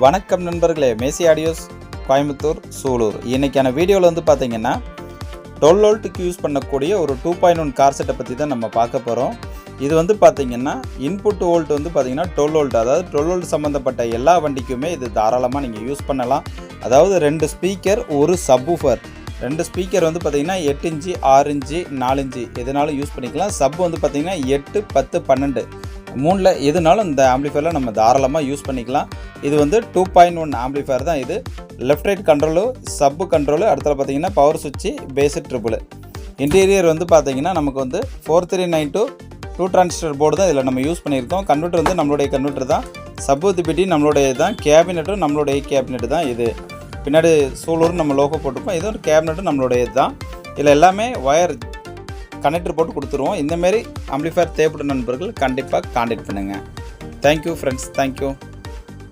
வணக்கம் நண்பர்களே, மேசி ஆடியோஸ் கோயம்புத்தூர் சூலூர். இன்றைக்கான வீடியோவில் வந்து பார்த்தீங்கன்னா 12 வோல்ட்டுக்கு யூஸ் பண்ணக்கூடிய ஒரு 2.1 கார் செட்டை பற்றி தான் நம்ம பார்க்க போகிறோம். இது வந்து பார்த்தீங்கன்னா இன்புட் வோல்ட் வந்து பார்த்தீங்கன்னா 12 வோல்ட், அதாவது 12 வோல்ட் சம்மந்தப்பட்ட எல்லா வண்டிக்குமே இது தாராளமாக நீங்கள் யூஸ் பண்ணலாம். அதாவது 2 ஸ்பீக்கர், ஒரு சப்வூஃபர், 2 ஸ்பீக்கர் வந்து பார்த்தீங்கன்னா 8 இன்ச்சு, 6 இன்ச்சு, 4 இன்ச்சு எதுனாலும் யூஸ் பண்ணிக்கலாம். சப் வந்து பார்த்தீங்கன்னா 8, 10, 12 மூணில் எதுனாலும் இந்த ஆம்பிளிஃபயரில் நம்ம தாராளமாக யூஸ் பண்ணிக்கலாம். இது வந்து 2.1 ஆம்பிளிஃபயர் தான். இது லெஃப்ட் ரைட் கண்ட்ரோலு, சப்பு கண்ட்ரோலு, அடுத்தது பார்த்தீங்கன்னா பவர் சுவிட்சு, பேஸு, ட்ரிபிள். இன்டீரியர் வந்து பார்த்தீங்கன்னா நமக்கு வந்து 4392 2 டிரான்சிஸ்டர் போர்டு தான் இதில் நம்ம யூஸ் பண்ணியிருக்கோம். கன்வெர்ட்டர் வந்து நம்மளுடைய கன்வெர்ட்டர் தான். சப்வூஃபர் நம்மளுடைய தான். கேபினெட்டும் நம்மளுடைய கேபினெட் தான். இது பின்னாடி சூலூர் நம்ம லோகோ போட்டிருப்போம். இது ஒரு கேபினெட்டும் நம்மளுடையது தான். இதில் எல்லாமே ஒயர் கனெக்டர் போட்டு கொடுத்துருவோம். இந்தமாரி ஆம்பிளிஃபயர் தேவைப்பட்ட நண்பர்கள் கண்டிப்பாக கான்டாக்ட் பண்ணுங்கள். Thank you friends, thank you.